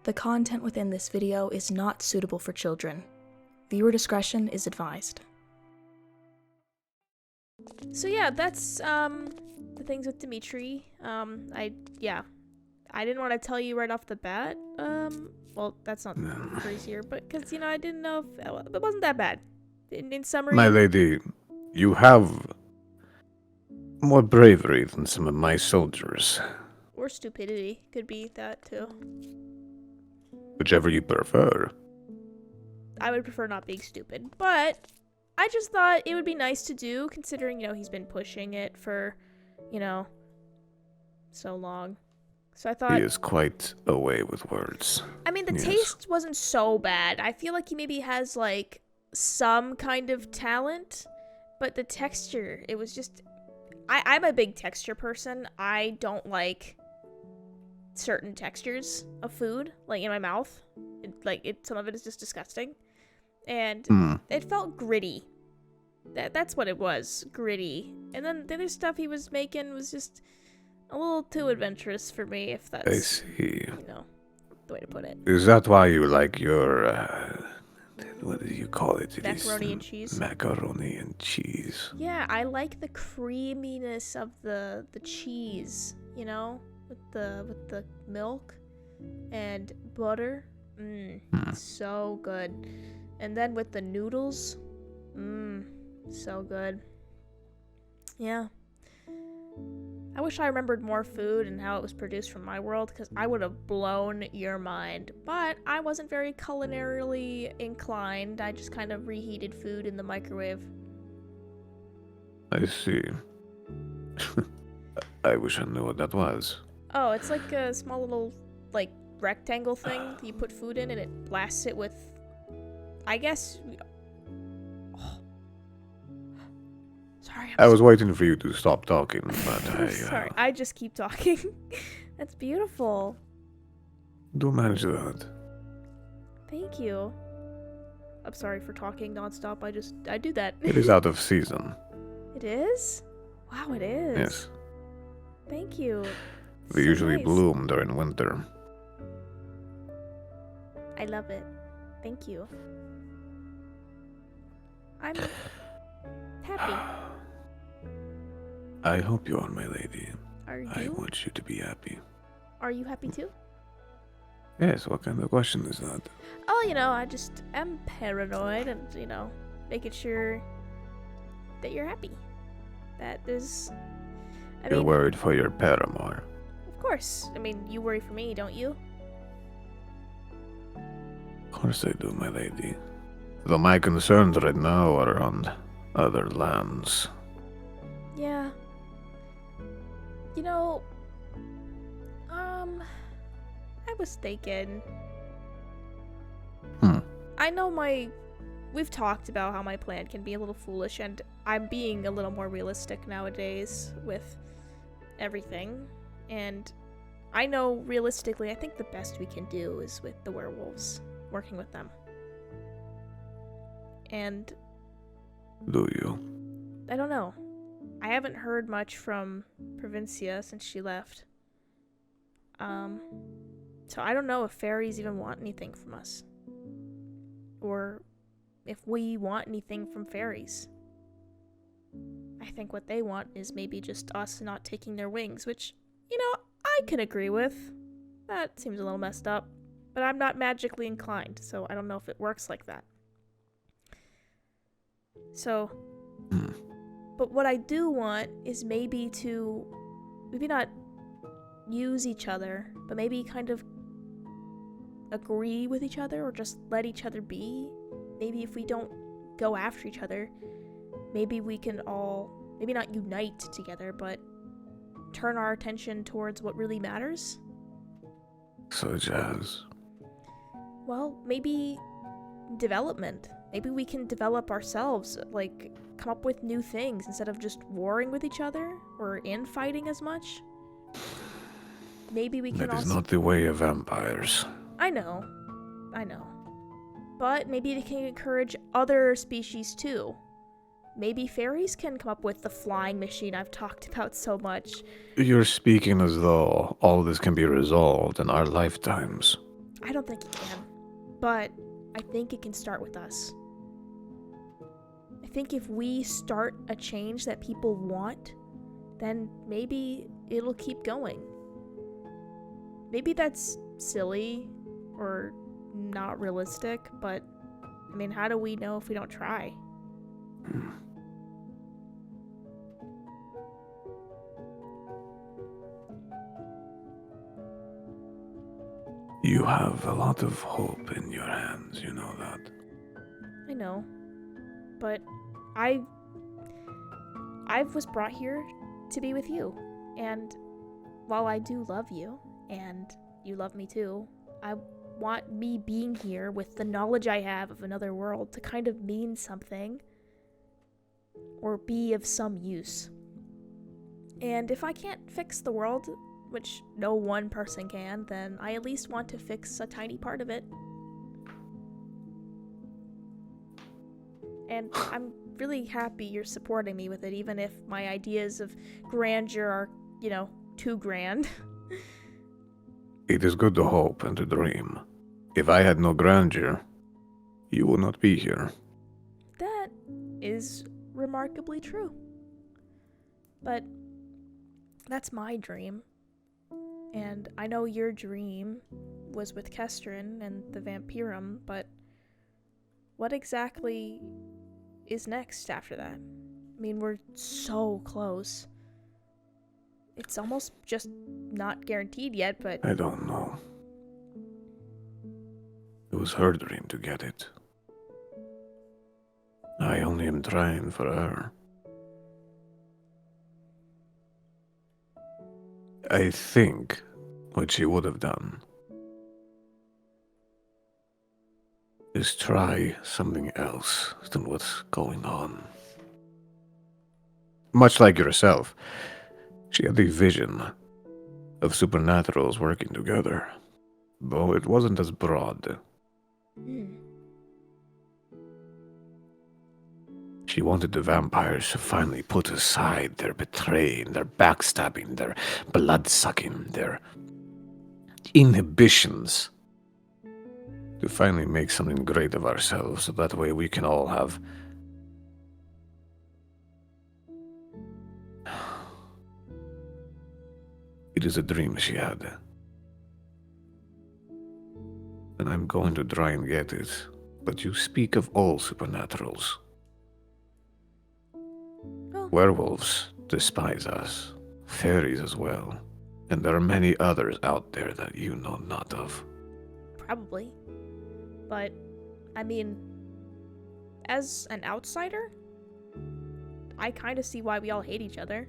The content within this video is not suitable for children. Viewer discretion is advised. So yeah, that's the things with Dimitri. I didn't want to tell you right off the bat. Well, that's not the phrase here, but because I didn't know if it wasn't that bad. In summary, My lady, you have more bravery than some of my soldiers. or stupidity could be that too. Whichever you prefer. I would prefer not being stupid, but I just thought it would be nice to do, considering he's been pushing it for, so long. So I thought He is quite a way with words. I mean, the Yes. taste wasn't so bad. I feel like he maybe has, like, some kind of talent, but the texture, it was just... I'm a big texture person. I don't like certain textures of food, like, in my mouth. Some of it is just disgusting. And it felt gritty. That's what it was, gritty. And then the other stuff he was making was just a little too adventurous for me, if that's... I see. the way to put it. Is that why you like your, what do you call it? Macaroni and cheese. Macaroni and cheese. Yeah, I like the creaminess of the cheese, with the milk and butter. So good. And then with the noodles, so good. Yeah. I wish I remembered more food and how it was produced from my world, because I would have blown your mind. But I wasn't very culinarily inclined. I just kind of reheated food in the microwave. I see. I wish I knew what that was. Oh, it's like a small little, rectangle thing that you put food in, and it blasts it with, I guess... Oh. Sorry, I was waiting for you to stop talking, but I'm sorry, I just keep talking. That's beautiful. do manage that. Thank you. I'm sorry for talking nonstop. I do that. It is out of season. It is? Wow, it is. Yes. Thank you. They So usually nice. bloom during winter. I love it. Thank you. I'm happy. I hope you are, my lady. Are I you? want you to be happy. Are you happy too? Yes, what kind of question is that? Oh, I just am paranoid and, making sure that you're happy. That there's... You're worried for your paramour. Of course. I mean, you worry for me, don't you? Of course I do, my lady. Though my concerns right now are on other lands. Yeah. I was thinking... I know we've talked about how my plan can be a little foolish, and I'm being a little more realistic nowadays with everything. And I know realistically, I think the best we can do is with the werewolves, working with them. And Do you? I don't know. I haven't heard much from Provincia since she left. So I don't know if fairies even want anything from us. Or if we want anything from fairies. I think what they want is maybe just us not taking their wings, which, I can agree with. That seems a little messed up. But I'm not magically inclined, so I don't know if it works like that. So... But what I do want is maybe not use each other, but maybe kind of agree with each other, or just let each other be. Maybe if we don't go after each other, maybe we can all, maybe not unite together, but turn our attention towards what really matters. Such as? Well, maybe development. Maybe we can develop ourselves, come up with new things instead of just warring with each other or infighting as much. Maybe we can That is also... not the way of vampires. I know. But maybe they can encourage other species too. Maybe fairies can come up with the flying machine I've talked about so much. You're speaking as though all this can be resolved in our lifetimes. I don't think it can. But I think it can start with us. I think if we start a change that people want, then maybe it'll keep going. Maybe that's silly or not realistic, but I mean, how do we know if we don't try? You have a lot of hope in your hands, you know that. I know, but I was brought here to be with you, and while I do love you, and you love me too, I want me being here with the knowledge I have of another world to kind of mean something or be of some use. And if I can't fix the world, which no one person can, then I at least want to fix a tiny part of it. And I'm really happy you're supporting me with it, even if my ideas of grandeur are, too grand. It is good to hope and to dream. If I had no grandeur, you would not be here. That is remarkably true. But that's my dream. And I know your dream was with Kestrin and the Vampirum, but what exactly is next after that? I mean, we're so close. It's almost just not guaranteed yet, but... I don't know. It was her dream to get it. I only am trying for her. I think what she would have done is try something else than what's going on. Much like yourself, she had a vision of supernaturals working together, though it wasn't as broad. She wanted the vampires to finally put aside their betraying, their backstabbing, their blood-sucking, their inhibitions, to finally make something great of ourselves, so that way we can all have... It is a dream she had. And I'm going to try and get it. But you speak of all supernaturals. Oh. Werewolves despise us. Fairies as well. And there are many others out there that you know not of. Probably. But, I mean, as an outsider, I kind of see why we all hate each other.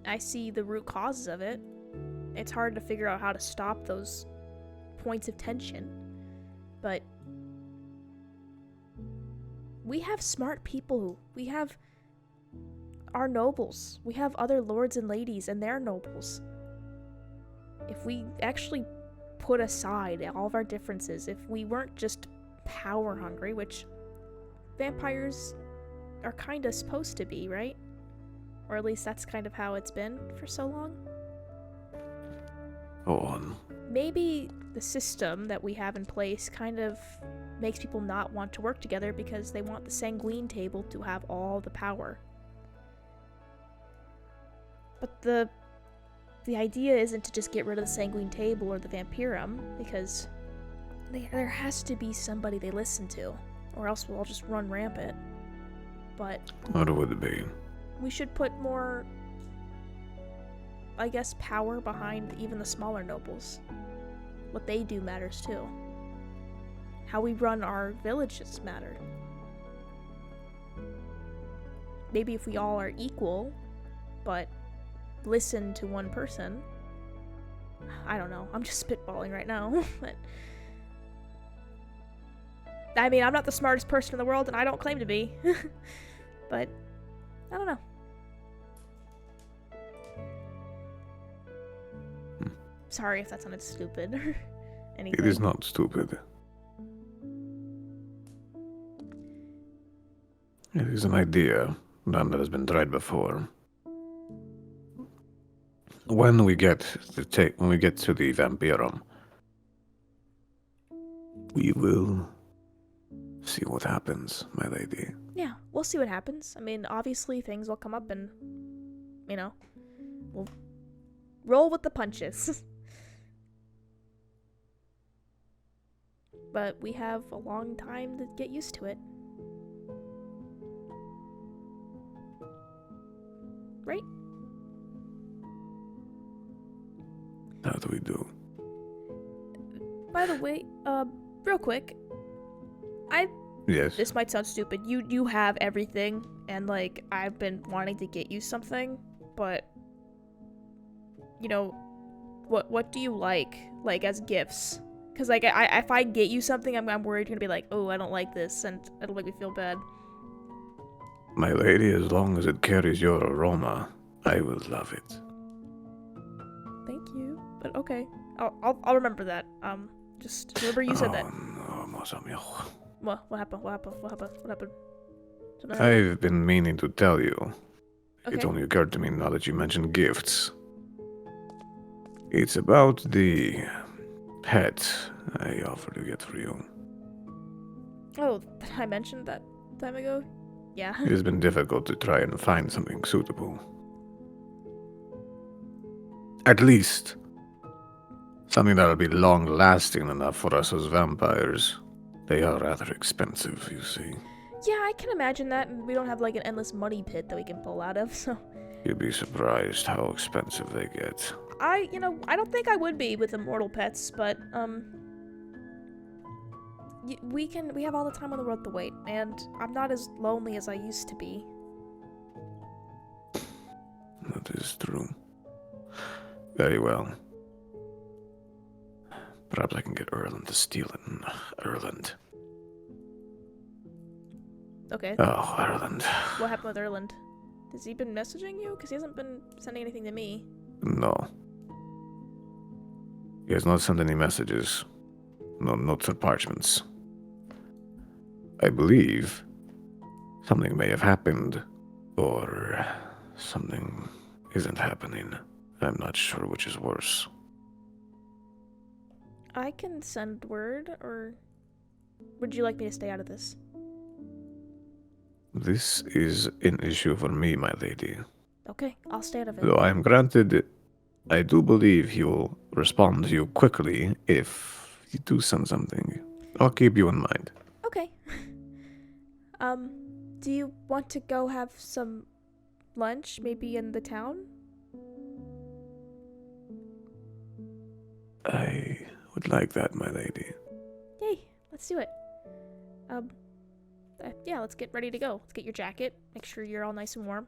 I see the root causes of it. It's hard to figure out how to stop those points of tension. But we have smart people. We have our nobles. We have other lords and ladies and their nobles. If we actually put aside all of our differences, if we weren't just power hungry, which vampires are kind of supposed to be, right? Or at least that's kind of how it's been for so long. Go on. Maybe the system that we have in place kind of makes people not want to work together because they want the sanguine table to have all the power. But the idea isn't to just get rid of the sanguine table or the vampirum, because there has to be somebody they listen to, or else we'll all just run rampant. But What would it be? we should put more, I guess, power behind even the smaller nobles. What they do matters too. How we run our villages matter. Maybe if we all are equal, but listen to one person. I don't know. I'm just spitballing right now. But I mean, I'm not the smartest person in the world, and I don't claim to be. But I don't know. Sorry if that sounded stupid or anything. It is not stupid. It is an idea, none that has been tried before. when we get to the Vampirum, we will see what happens, my lady. Yeah, we'll see what happens. I mean, obviously things will come up and, you know, we'll roll with the punches. But we have a long time to get used to it. Right? How do we do? By the way, real quick, Yes. this might sound stupid. You have everything, and like I've been wanting to get you something, but you know, what do you like as gifts? Cause like if I get you something, I'm worried you're gonna be like, oh, I don't like this, and it'll make me feel bad. My lady, as long as it carries your aroma, I will love it. Thank you, but okay, I'll remember that. Just remember you said that. No, mon ami. What happened? What happened? Something happened? I've been meaning to tell you. Okay. It only occurred to me now that you mentioned gifts. It's about the pet I offered to get for you. Oh, I mentioned that time ago. Yeah. It has been difficult to try and find something suitable. At least, something that'll be long-lasting enough for us as vampires. They are rather expensive, you see. Yeah, I can imagine that, and we don't have like an endless money pit that we can pull out of, so. You'd be surprised how expensive they get. I don't think I would be with immortal pets, but, we have all the time on the road to wait, and I'm not as lonely as I used to be. That is true. Very well. Perhaps I can get Erland to steal it. Erland. Okay. Oh, Erland. What happened with Erland? Has he been messaging you? Because he hasn't been sending anything to me. No. He has not sent any messages. No notes or parchments. I believe something may have happened, or something isn't happening. I'm not sure which is worse. I can send word, or would you like me to stay out of this? This is an issue for me, my lady. Okay, I'll stay out of it. Though I am granted, I do believe he will respond to you quickly if you do send something. I'll keep you in mind. Okay. Do you want to go have some lunch, maybe in the town? I would like that, my lady. Yay, let's do it. Yeah, let's get ready to go. Let's get your jacket. Make sure you're all nice and warm.